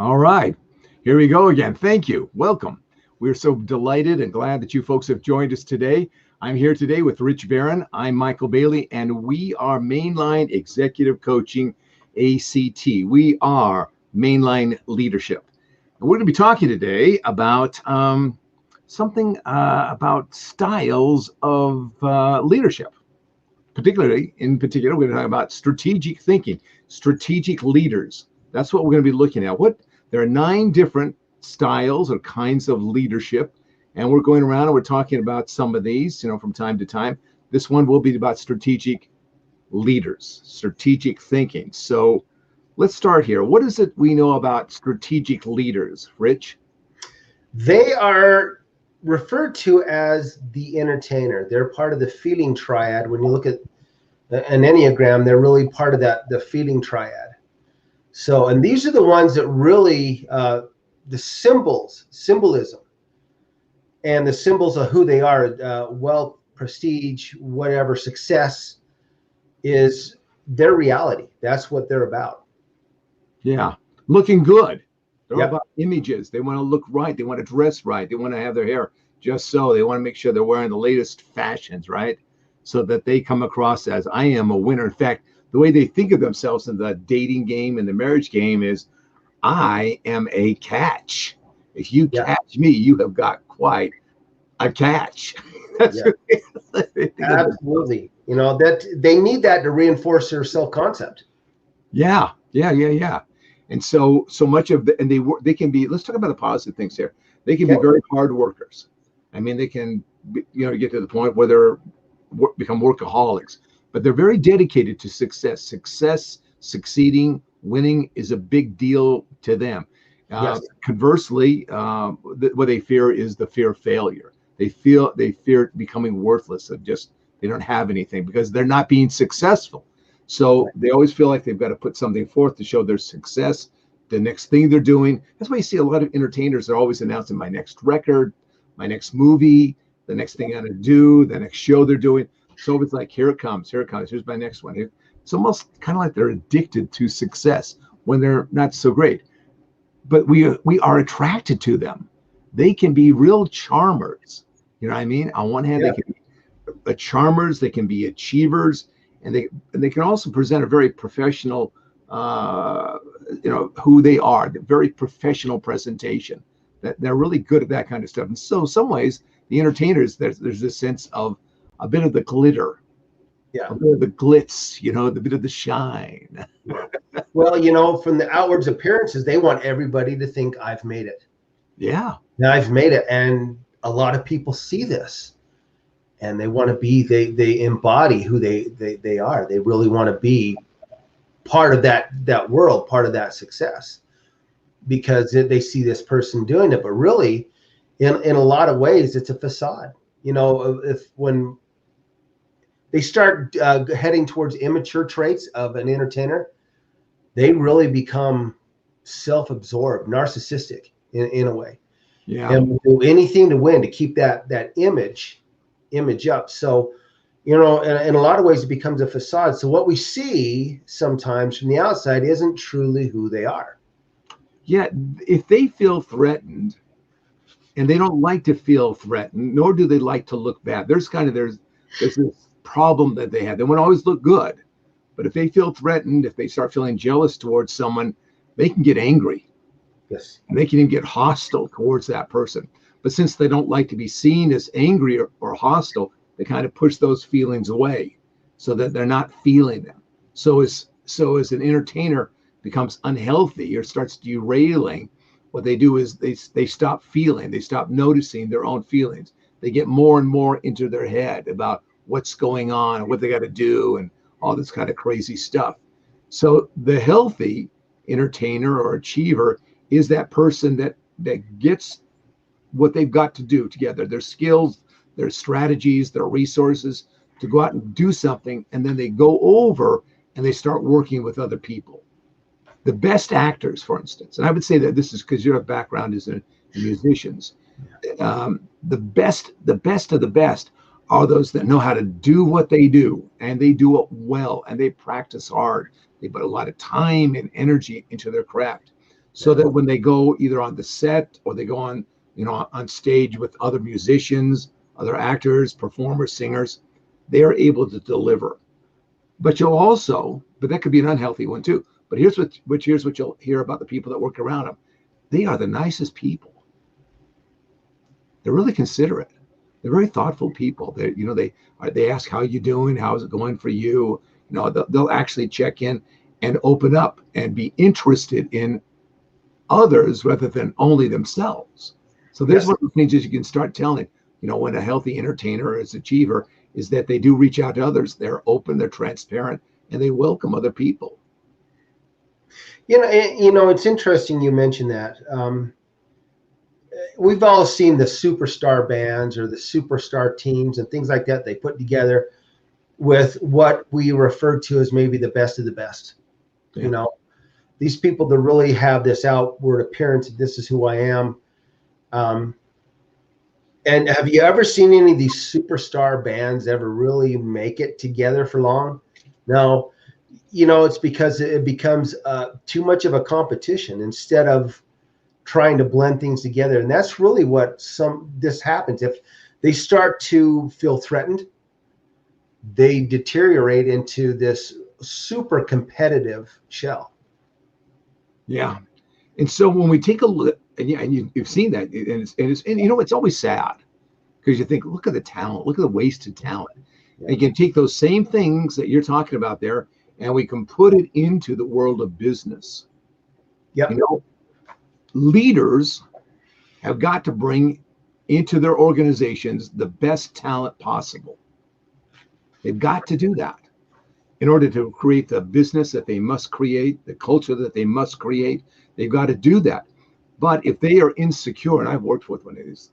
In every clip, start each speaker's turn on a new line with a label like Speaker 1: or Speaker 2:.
Speaker 1: All right, here we go again. Thank you. Welcome. We're so delighted and glad that you folks have joined us today. I'm here today with Rich Barron. I'm Michael Bailey, and we are Mainline Executive Coaching ACT. We are Mainline Leadership. And we're going to be talking today about something about styles of leadership. In particular, we're going to talk about strategic thinking, strategic leaders. That's what we're going to be looking at. There are 9 different styles or kinds of leadership, and we're going around and we're talking about some of these, from time to time. This one will be about strategic leaders, strategic thinking. So let's start here. What is it we know about strategic leaders, Rich?
Speaker 2: They are referred to as the entertainer. They're part of the feeling triad. When you look at an Enneagram, they're really part of the feeling triad. So, and these are the ones that really, the symbolism, and the symbols of who they are, wealth, prestige, whatever, success, is their reality. That's what they're about.
Speaker 1: Yeah, looking good. They're all about images. They want to look right. They want to dress right. They want to have their hair just so. They want to make sure they're wearing the latest fashions, right? So that they come across as, I am a winner. In fact, the way they think of themselves in the dating game and the marriage game is, I am a catch. If you catch me, you have got quite a catch.
Speaker 2: Absolutely. That they need that to reinforce their self-concept.
Speaker 1: Yeah. And so much of they can be, let's talk about the positive things here. They can be very hard workers. I mean, they can, get to the point where they're become workaholics, but they're very dedicated to success. Succeeding, winning is a big deal to them. Conversely, what they fear is the fear of failure. They fear becoming worthless, they don't have anything because they're not being successful. So they always feel like they've got to put something forth to show their success, the next thing they're doing. That's why you see a lot of entertainers are always announcing my next record, my next movie, the next thing I'm going to do, the next show they're doing. So it's like, here it comes, here's my next one. It's almost kind of like they're addicted to success when they're not so great. But we are attracted to them. They can be real charmers. You know what I mean? On one hand, they can be charmers, they can be achievers, and they can also present a very professional, who they are, the very professional presentation. That they're really good at that kind of stuff. And so, in some ways, the entertainers, there's this sense of a bit of the glitter, a bit of the glitz, the bit of the shine.
Speaker 2: Well, from the outwards appearances, they want everybody to think I've made it.
Speaker 1: Yeah.
Speaker 2: Now I've made it, and a lot of people see this. And they want to be, they embody who they are. They really want to be part of that world, part of that success, because they see this person doing it. But really, in a lot of ways, it's a facade. When they start heading towards immature traits of an entertainer, they really become self-absorbed, narcissistic in a way.
Speaker 1: Yeah.
Speaker 2: And will do anything to win, to keep that image up. So, in a lot of ways, it becomes a facade. So what we see sometimes from the outside isn't truly who they are.
Speaker 1: Yeah, if they feel threatened, and they don't like to feel threatened, nor do they like to look bad. There's this problem that they have. They want to always look good. But if they feel threatened, if they start feeling jealous towards someone, they can get angry.
Speaker 2: Yes.
Speaker 1: And they can even get hostile towards that person. But since they don't like to be seen as angry or hostile, they kind of push those feelings away so that they're not feeling them. So as an entertainer becomes unhealthy or starts derailing, what they do is they stop feeling, they stop noticing their own feelings. They get more and more into their head about what's going on and what they got to do and all this kind of crazy stuff. So the healthy entertainer or achiever is that person that gets what they've got to do together, their skills, their strategies, their resources to go out and do something. And then they go over and they start working with other people. The best actors, for instance, and I would say that this is because your background is in musicians. The best of the best are those that know how to do what they do, and they do it well, and they practice hard. They put a lot of time and energy into their craft. so that when they go either on the set or they go on, on stage with other musicians, other actors, performers, singers, they are able to deliver. But that could be an unhealthy one too. But here's what you'll hear about the people that work around them. They are the nicest people. They're really considerate. They're very thoughtful people. They ask how you doing, how's it going for you. They'll actually check in and open up and be interested in others rather than only themselves. So there's one of the things that you can start telling, when a healthy entertainer is achiever, is that they do reach out to others. They're open, they're transparent, and they welcome other people.
Speaker 2: It's interesting you mentioned that. We've all seen the superstar bands or the superstar teams and things like that they put together with what we refer to as maybe the best of the best.
Speaker 1: Yeah.
Speaker 2: These people that really have this outward appearance, this is who I am. And have you ever seen any of these superstar bands ever really make it together for long? No. It's because it becomes too much of a competition instead of trying to blend things together. And that's really what this happens. If they start to feel threatened, they deteriorate into this super competitive shell.
Speaker 1: Yeah. And so when we take a look, and you've seen that, and it's always sad because you think, look at the talent, look at the wasted talent. Yeah. And you can take those same things that you're talking about there, and we can put it into the world of business.
Speaker 2: Yeah.
Speaker 1: Leaders have got to bring into their organizations the best talent possible. They've got to do that in order to create the business that they must create, the culture that they must create. They've got to do that. But if they are insecure, and I've worked with one of these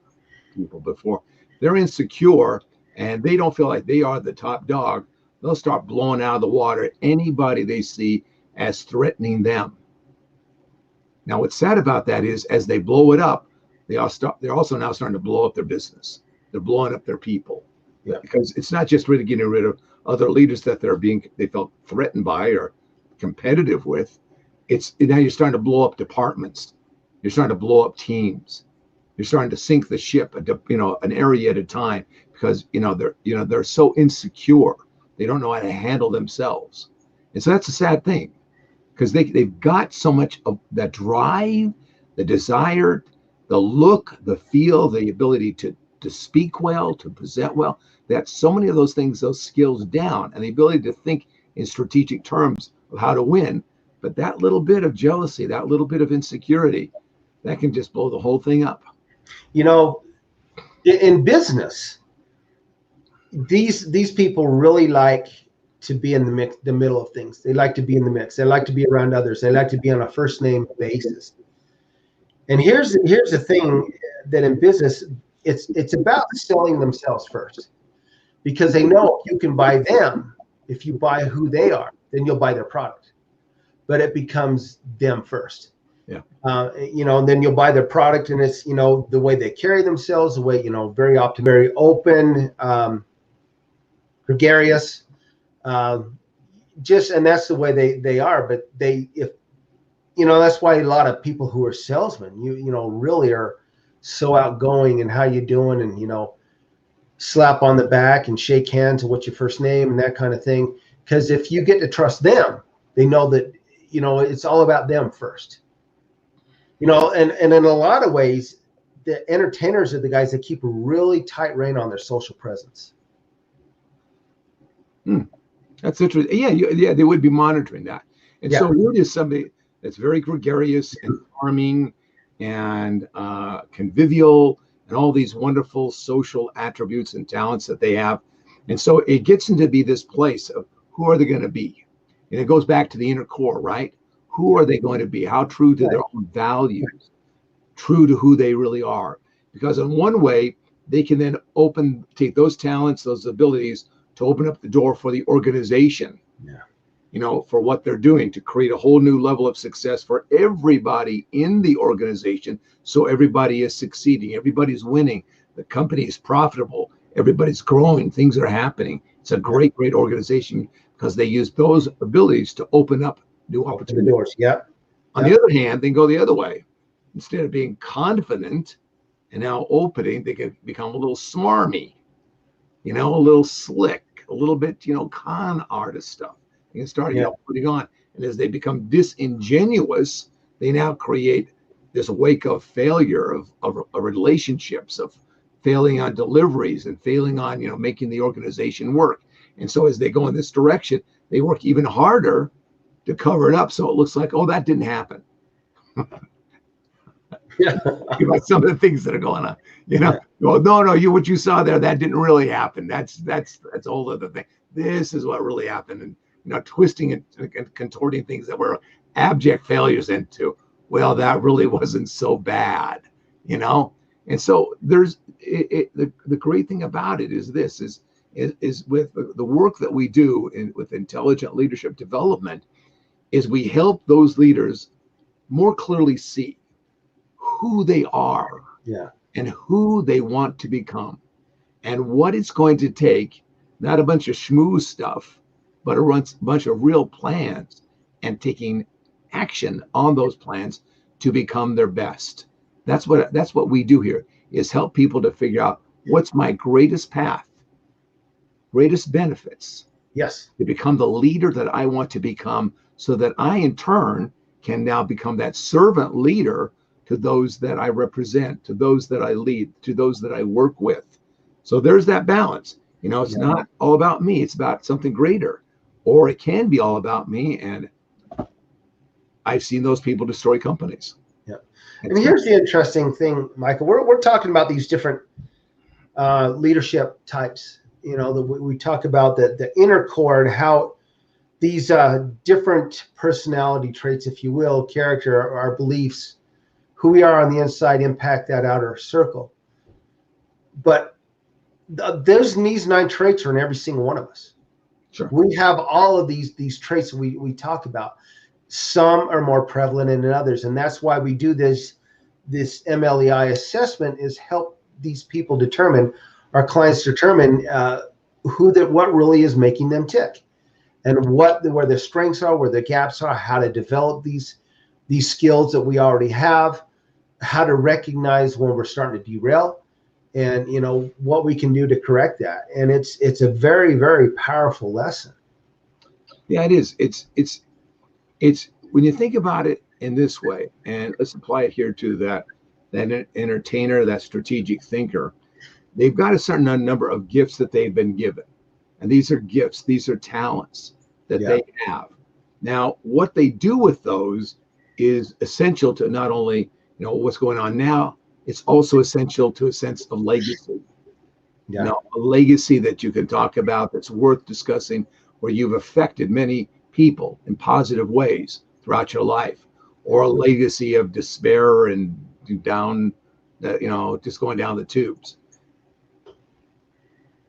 Speaker 1: people before, they're insecure and they don't feel like they are the top dog, they'll start blowing out of the water anybody they see as threatening them. Now, what's sad about that is as they blow it up, they're also now starting to blow up their business. They're blowing up their people. Yeah. Because it's not just really getting rid of other leaders that they felt threatened by or competitive with. It's now you're starting to blow up departments. You're starting to blow up teams. You're starting to sink the ship, an area at a time because they're so insecure. They don't know how to handle themselves, and so that's a sad thing because they've got so much of that drive, the desire, the look, the feel, the ability to speak well, to present well. That so many of those things, those skills down, and the ability to think in strategic terms of how to win. But that little bit of jealousy, that little bit of insecurity, that can just blow the whole thing up.
Speaker 2: In business, these people really like to be in the middle of things. They like to be in the mix. They like to be around others. They like to be on a first name basis. And here's the thing that in business, it's about selling themselves first, because they know if you can buy them, if you buy who they are, then you'll buy their product. But it becomes them first.
Speaker 1: Yeah.
Speaker 2: And then you'll buy their product, and it's the way they carry themselves, the way very optimistic, very open, gregarious, and that's the way they are. But that's why a lot of people who are salesmen, really are so outgoing and how you doing, and slap on the back and shake hands and what's your first name and that kind of thing. Because if you get to trust them, they know that it's all about them first. And in a lot of ways, the entertainers are the guys that keep a really tight rein on their social presence.
Speaker 1: That's interesting. Yeah, they would be monitoring that. And so you're just somebody that's very gregarious and charming and convivial and all these wonderful social attributes and talents that they have. And so it gets into be this place of who are they going to be? And it goes back to the inner core, right? Who are they going to be? How true to their own values, true to who they really are? Because in one way, they can then take those talents, those abilities to open up the door for the organization, for what they're doing, to create a whole new level of success for everybody in the organization. So everybody is succeeding, everybody's winning, the company is profitable, everybody's growing, things are happening. It's a great, great organization because they use those abilities to open up new opportunities.
Speaker 2: Doors. Yeah.
Speaker 1: On the other hand, they can go the other way. Instead of being confident and now opening, they can become a little smarmy, a little slick, a little bit, con artist stuff. They can start, putting on. And as they become disingenuous, they now create this wake of failure of relationships, of failing on deliveries and failing on, making the organization work. And so as they go in this direction, they work even harder to cover it up. So it looks like, oh, that didn't happen. About some of the things that are going on, Well, no, what you saw there, that didn't really happen. That's a whole other thing. This is what really happened. And, twisting and contorting things that were abject failures into, well, that really wasn't so bad, And so there's the great thing about it is this is with the work that we do with intelligent leadership development is we help those leaders more clearly see who they are and who they want to become and what it's going to take, not a bunch of schmooze stuff, but a bunch of real plans and taking action on those plans to become their best. That's what we do here, is help people to figure out what's my greatest path, greatest benefits.
Speaker 2: Yes.
Speaker 1: To become the leader that I want to become, so that I in turn can now become that servant leader to those that I represent, to those that I lead, to those that I work with. So there's that balance. It's not all about me, it's about something greater. Or it can be all about me, and I've seen those people destroy companies.
Speaker 2: Yeah. And here's the interesting thing, Michael. We're talking about these different leadership types. That we talk about the inner core and how these different personality traits, if you will, character, our beliefs, who we are on the inside impact that outer circle. But these 9 traits are in every single one of us.
Speaker 1: Sure.
Speaker 2: We have all of these traits we talk about. Some are more prevalent than others, and that's why we do this MLEI assessment, is help these people determine, our clients determine what really is making them tick, and where their strengths are, where their gaps are, how to develop these skills that we already have, how to recognize when we're starting to derail, and what we can do to correct that. And it's a very, very powerful lesson.
Speaker 1: Yeah, it is. It's when you think about it in this way, and let's apply it here to that entertainer, that strategic thinker. They've got a certain number of gifts that they've been given, and these are gifts, these are talents that they have. Now, what they do with those is essential to not only what's going on now, it's also essential to a sense of legacy. A legacy that you can talk about that's worth discussing, where you've affected many people in positive ways throughout your life, or a legacy of despair and down, just going down the tubes.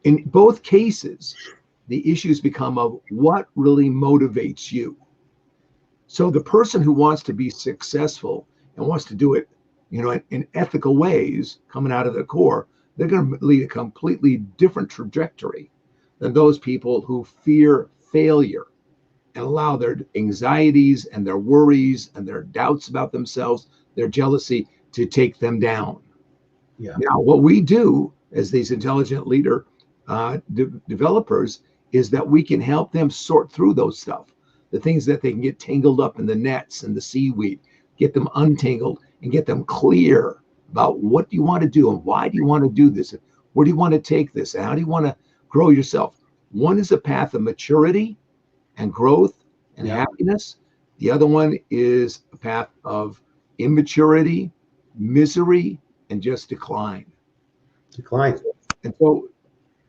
Speaker 1: In both cases, the issues become of what really motivates you. So the person who wants to be successful and wants to do it, in ethical ways, coming out of the core, they're going to lead a completely different trajectory than those people who fear failure and allow their anxieties and their worries and their doubts about themselves, their jealousy, to take them down.
Speaker 2: Yeah.
Speaker 1: Now, what we do as these intelligent leader developers is that we can help them sort through those stuff, the things that they can get tangled up in the nets and the seaweed, get them untangled and get them clear about what do you want to do and why do you want to do this? Where do you want to take this? And how do you want to grow yourself? One is a path of maturity and growth and happiness. The other one is a path of immaturity, misery, and just decline. And so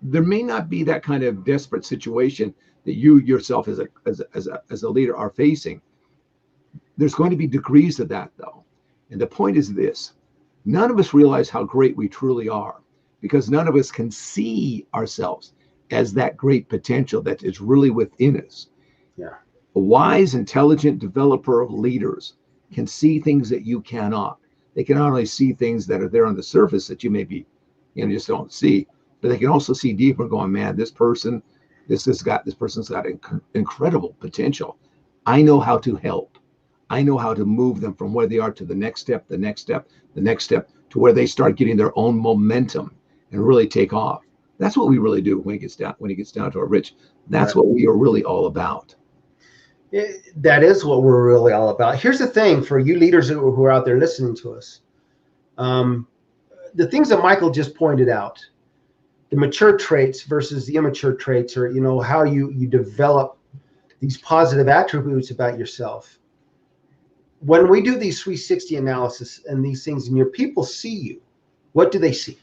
Speaker 1: there may not be that kind of desperate situation that you yourself as a leader are facing. There's going to be degrees of that, though. And the point is this: none of us realize how great we truly are, because none of us can see ourselves as that great potential that is really within us.
Speaker 2: Yeah.
Speaker 1: A wise, intelligent developer of leaders can see things that you cannot. They can not only see things that are there on the surface that you maybe just don't see, but they can also see deeper, going, man, this person's got incredible potential. I know how to help. I know how to move them from where they are to the next step, the next step, the next step, to where they start getting their own momentum and really take off. That's what we really do when it gets down to it, Rich. That's what we are really all about.
Speaker 2: That is what we're really all about. Here's the thing for you leaders who are out there listening to us. The things that Michael just pointed out, the mature traits versus the immature traits, or how you develop these positive attributes about yourself. When we do these 360 analysis and these things, and your people see you, what do they see?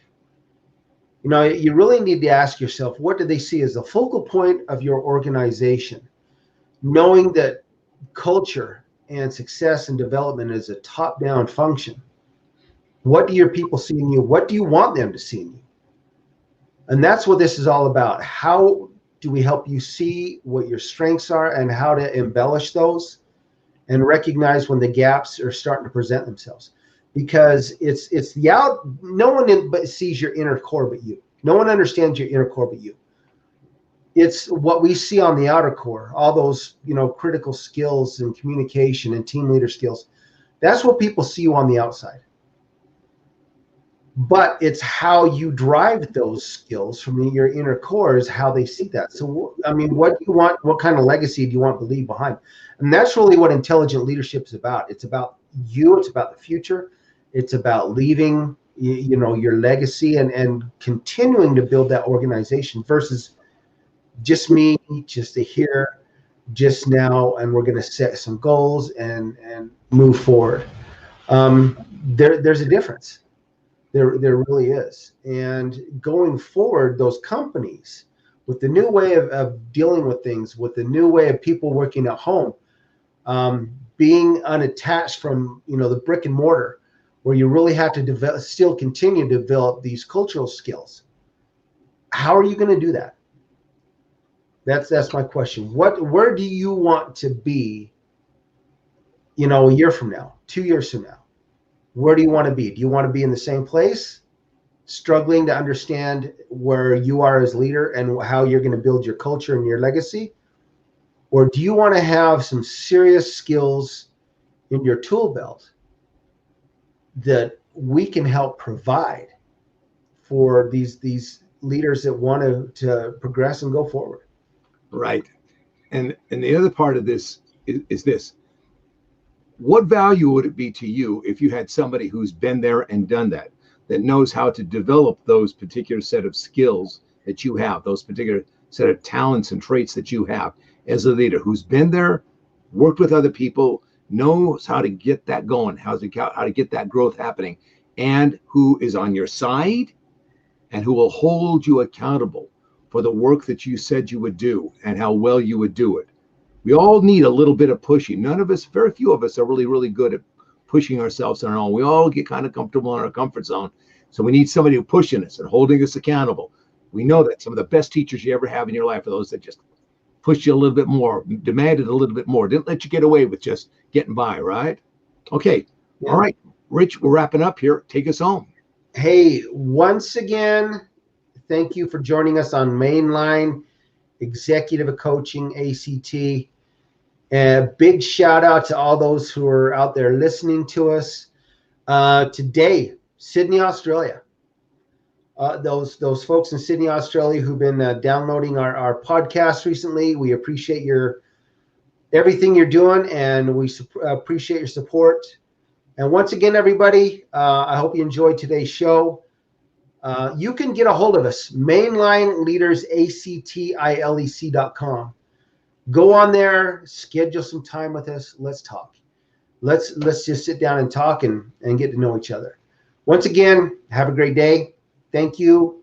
Speaker 2: You really need to ask yourself, what do they see as the focal point of your organization? Knowing that culture and success and development is a top-down function. What do your people see in you? What do you want them to see in you? And that's what this is all about. How do we help you see what your strengths are and how to embellish those and recognize when the gaps are starting to present themselves? Because it's no one sees your inner core but you. No one understands your inner core but you. It's what we see on the outer core, all those critical skills and communication and team leader skills. That's what people see you on the outside. But it's how you drive those skills from your inner core is how they see that. So, I mean, what do you want? What kind of legacy do you want to leave behind? And that's really what intelligent leadership is about. It's about you. It's about the future. It's about leaving, your legacy and continuing to build that organization versus just me, just to here, just now, and we're going to set some goals and move forward. There's a difference. There really is. And going forward, those companies, with the new way of dealing with things, with the new way of people working at home, being unattached from the brick and mortar, where you really have to still continue to develop these cultural skills. How are you going to do that? That's my question. Where do you want to be, a year from now, 2 years from now? Where do you want to be? Do you want to be in the same place, struggling to understand where you are as leader and how you're going to build your culture and your legacy? Or do you want to have some serious skills in your tool belt that we can help provide for these leaders that want to progress and go forward?
Speaker 1: Right. And the other part of this is this. What value would it be to you if you had somebody who's been there and done that knows how to develop those particular set of skills that you have, those particular set of talents and traits that you have as a leader, who's been there, worked with other people, knows how to get that going, how to get that growth happening, and who is on your side and who will hold you accountable for the work that you said you would do and how well you would do it. We all need a little bit of pushing. Very few of us are really, really good at pushing ourselves on our own. We all get kind of comfortable in our comfort zone. So we need somebody pushing us and holding us accountable. We know that some of the best teachers you ever have in your life are those that just pushed you a little bit more, demanded a little bit more, didn't let you get away with just getting by, right? Okay. Yeah. All right, Rich, we're wrapping up here. Take us home.
Speaker 2: Hey, once again, thank you for joining us on Mainline Executive Coaching ACT. And a big shout out to all those who are out there listening to us today, Sydney, Australia. Those folks in Sydney, Australia who've been downloading our podcast recently. We appreciate everything you're doing, and we appreciate your support. And once again, everybody, I hope you enjoyed today's show. You can get a hold of us, mainlineleadersactilec.com. Go on there, schedule some time with us. Let's talk. Let's just sit down and talk and get to know each other. Once again, have a great day. Thank you.